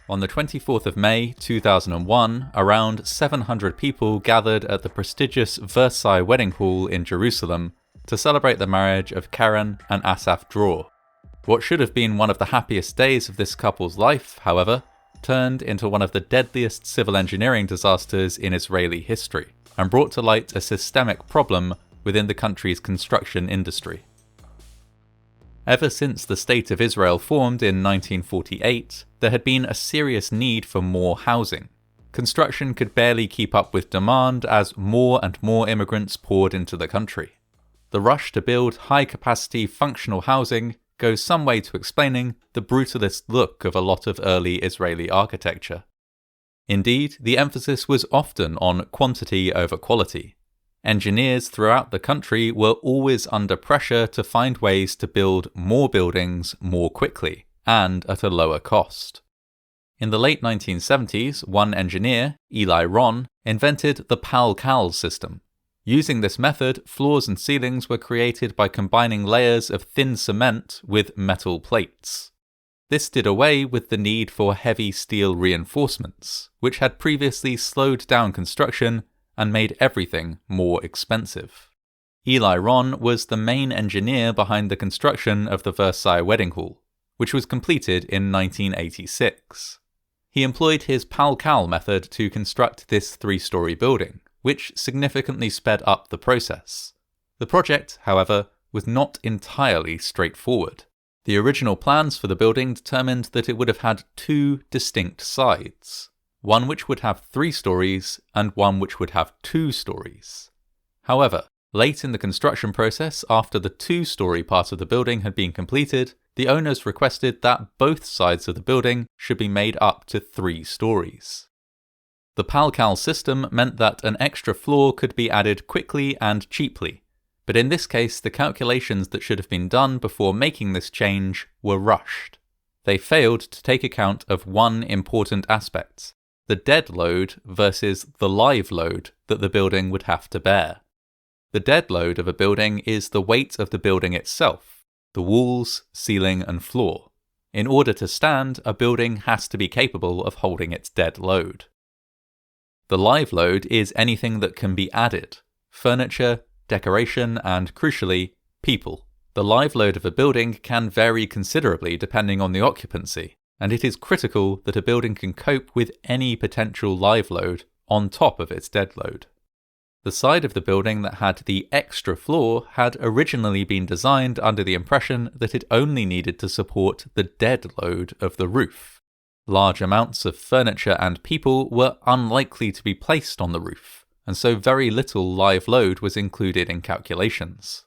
On the 24th of May 2001, around 700 people gathered at the prestigious Versailles Wedding Hall in Jerusalem to celebrate the marriage of Keren and Asaf Dror. What should have been one of the happiest days of this couple's life, however, turned into one of the deadliest civil engineering disasters in Israeli history, and brought to light a systemic problem within the country's construction industry. Ever since the State of Israel formed in 1948, there had been a serious need for more housing. Construction could barely keep up with demand as more and more immigrants poured into the country. The rush to build high-capacity functional housing goes some way to explaining the brutalist look of a lot of early Israeli architecture. Indeed, the emphasis was often on quantity over quality. Engineers throughout the country were always under pressure to find ways to build more buildings more quickly and at a lower cost. In the late 1970s, one engineer, Eli Ron, invented the pal-cal system. Using this method, floors and ceilings were created by combining layers of thin cement with metal plates. This did away with the need for heavy steel reinforcements, which had previously slowed down construction and made everything more expensive. Eli Ron was the main engineer behind the construction of the Versailles Wedding Hall, which was completed in 1986. He employed his pal-cal method to construct this three-story building, which significantly sped up the process. The project, however, was not entirely straightforward. The original plans for the building determined that it would have had two distinct sides, one which would have 3 stories and one which would have 2 stories. However, late in the construction process, after the 2-story part of the building had been completed, the owners requested that both sides of the building should be made up to 3 stories. The pal-cal system meant that an extra floor could be added quickly and cheaply, but in this case the calculations that should have been done before making this change were rushed. They failed to take account of one important aspect: the dead load versus the live load that the building would have to bear. The dead load of a building is the weight of the building itself, the walls, ceiling, and floor. In order to stand, a building has to be capable of holding its dead load. The live load is anything that can be added: furniture, decoration, and crucially, people. The live load of a building can vary considerably depending on the occupancy, and it is critical that a building can cope with any potential live load on top of its dead load. The side of the building that had the extra floor had originally been designed under the impression that it only needed to support the dead load of the roof. Large amounts of furniture and people were unlikely to be placed on the roof, and so very little live load was included in calculations.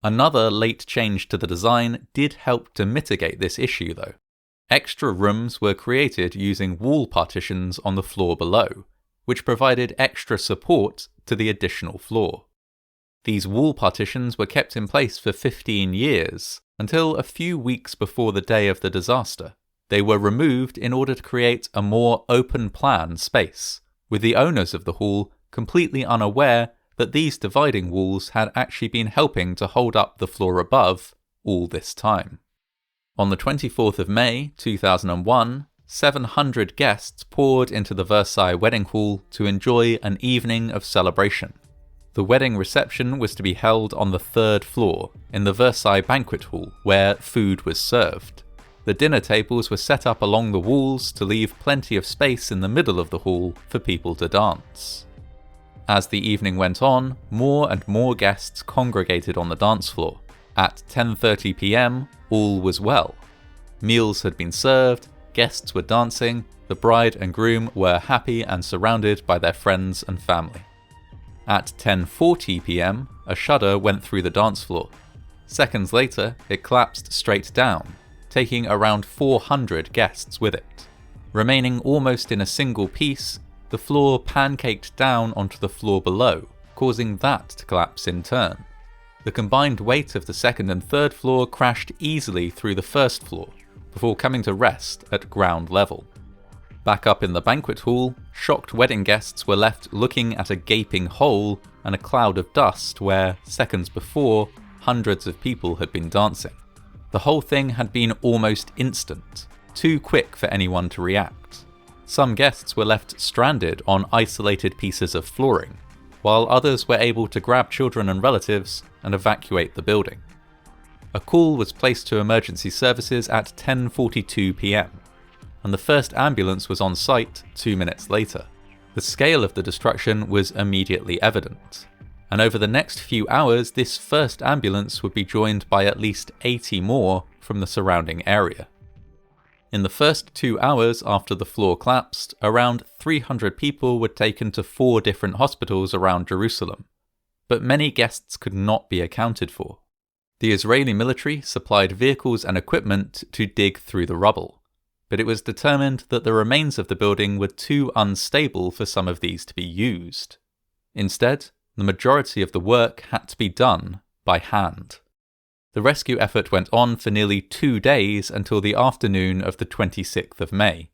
Another late change to the design did help to mitigate this issue though. Extra rooms were created using wall partitions on the floor below, which provided extra support to the additional floor. These wall partitions were kept in place for 15 years, until a few weeks before the day of the disaster. They were removed in order to create a more open-plan space, with the owners of the hall completely unaware that these dividing walls had actually been helping to hold up the floor above all this time. On the 24th of May 2001, 700 guests poured into the Versailles Wedding Hall to enjoy an evening of celebration. The wedding reception was to be held on the 3rd floor, in the Versailles Banquet Hall, where food was served. The dinner tables were set up along the walls to leave plenty of space in the middle of the hall for people to dance. As the evening went on, more and more guests congregated on the dance floor. At 10:30 p.m, all was well. Meals had been served, guests were dancing, the bride and groom were happy and surrounded by their friends and family. At 10:40 p.m, a shudder went through the dance floor. Seconds later, it collapsed straight down, taking around 400 guests with it. Remaining almost in a single piece, the floor pancaked down onto the floor below, causing that to collapse in turn. The combined weight of the 2nd and 3rd floor crashed easily through the 1st floor, before coming to rest at ground level. Back up in the banquet hall, shocked wedding guests were left looking at a gaping hole and a cloud of dust where, seconds before, hundreds of people had been dancing. The whole thing had been almost instant, too quick for anyone to react. Some guests were left stranded on isolated pieces of flooring, while others were able to grab children and relatives and evacuate the building. A call was placed to emergency services at 10:42 p.m, and the first ambulance was on site 2 minutes later. The scale of the destruction was immediately evident, and over the next few hours this first ambulance would be joined by at least 80 more from the surrounding area. In the first 2 hours after the floor collapsed, around 300 people were taken to 4 different hospitals around Jerusalem, but many guests could not be accounted for. The Israeli military supplied vehicles and equipment to dig through the rubble, but it was determined that the remains of the building were too unstable for some of these to be used. Instead, the majority of the work had to be done by hand. The rescue effort went on for nearly 2 days until the afternoon of the 26th of May,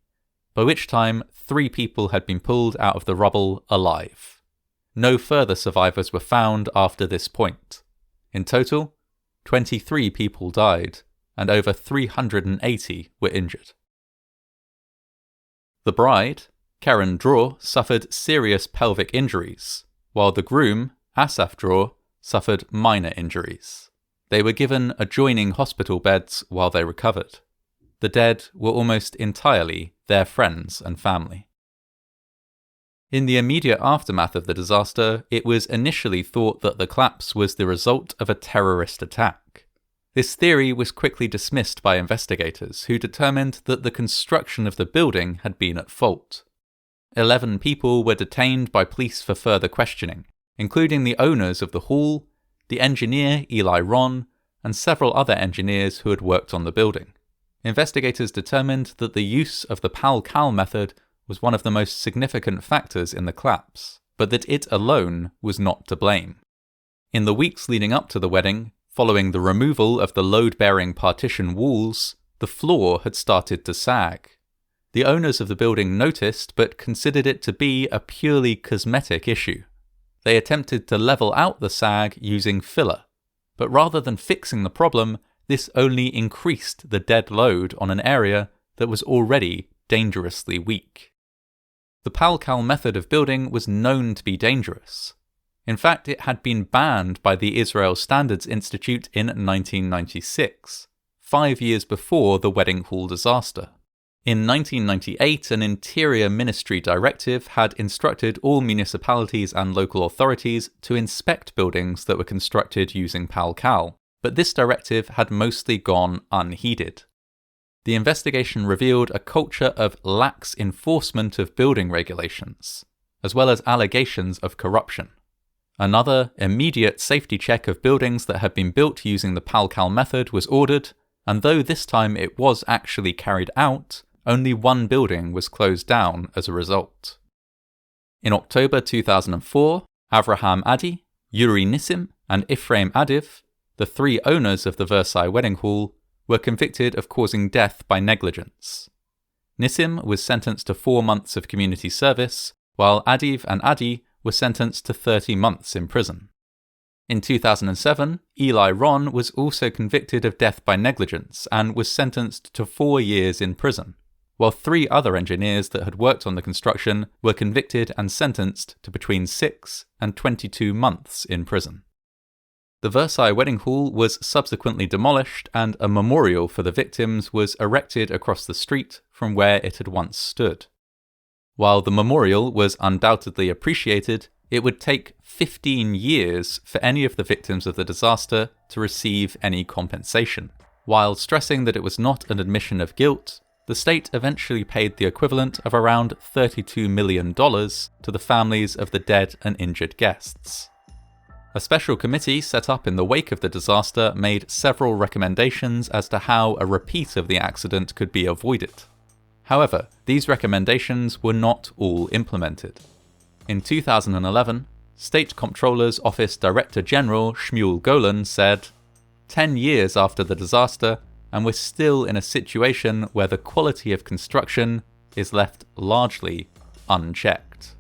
by which time 3 people had been pulled out of the rubble alive. No further survivors were found after this point. In total, 23 people died, and over 380 were injured. The bride, Keren Dror, suffered serious pelvic injuries, while the groom, Asaf Dror, suffered minor injuries. They were given adjoining hospital beds while they recovered. The dead were almost entirely their friends and family. In the immediate aftermath of the disaster, it was initially thought that the collapse was the result of a terrorist attack. This theory was quickly dismissed by investigators, who determined that the construction of the building had been at fault. 11 people were detained by police for further questioning, including the owners of the hall, the engineer Eli Ron, and several other engineers who had worked on the building. Investigators determined that the use of the Pal-Cal method was one of the most significant factors in the collapse, but that it alone was not to blame. In the weeks leading up to the wedding, following the removal of the load-bearing partition walls, the floor had started to sag. The owners of the building noticed, but considered it to be a purely cosmetic issue. They attempted to level out the sag using filler, but rather than fixing the problem, this only increased the dead load on an area that was already dangerously weak. The Pal-Cal method of building was known to be dangerous. In fact, it had been banned by the Israel Standards Institute in 1996, 5 years before the wedding hall disaster. In 1998, an Interior Ministry directive had instructed all municipalities and local authorities to inspect buildings that were constructed using Pal-Cal, but this directive had mostly gone unheeded. The investigation revealed a culture of lax enforcement of building regulations, as well as allegations of corruption. Another immediate safety check of buildings that had been built using the Pal-Cal method was ordered, and though this time it was actually carried out, only one building was closed down as a result. In October 2004, Avraham Adi, Yuri Nissim, and Ephraim Adiv, the 3 owners of the Versailles Wedding Hall, were convicted of causing death by negligence. Nissim was sentenced to 4 months of community service, while Adiv and Adi were sentenced to 30 months in prison. In 2007, Eli Ron was also convicted of death by negligence and was sentenced to 4 years in prison, while 3 other engineers that had worked on the construction were convicted and sentenced to between 6 and 22 months in prison. The Versailles Wedding Hall was subsequently demolished, and a memorial for the victims was erected across the street from where it had once stood. While the memorial was undoubtedly appreciated, it would take 15 years for any of the victims of the disaster to receive any compensation. While stressing that it was not an admission of guilt, the state eventually paid the equivalent of around $32 million to the families of the dead and injured guests. A special committee set up in the wake of the disaster made several recommendations as to how a repeat of the accident could be avoided. However, these recommendations were not all implemented. In 2011, State Comptroller's Office Director General Shmuel Golan said, 10 years after the disaster, and we're still in a situation where the quality of construction is left largely unchecked.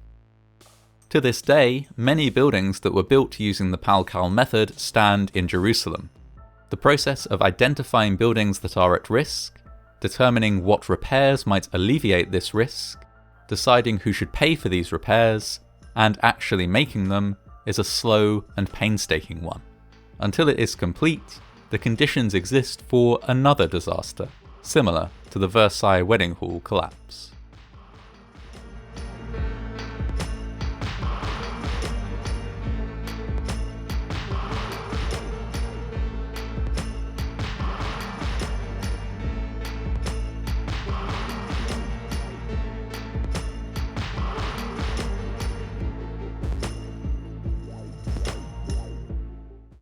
To this day, many buildings that were built using the Pal-Cal method stand in Jerusalem. The process of identifying buildings that are at risk, determining what repairs might alleviate this risk, deciding who should pay for these repairs, and actually making them is a slow and painstaking one. Until it is complete, the conditions exist for another disaster, similar to the Versailles Wedding Hall collapse.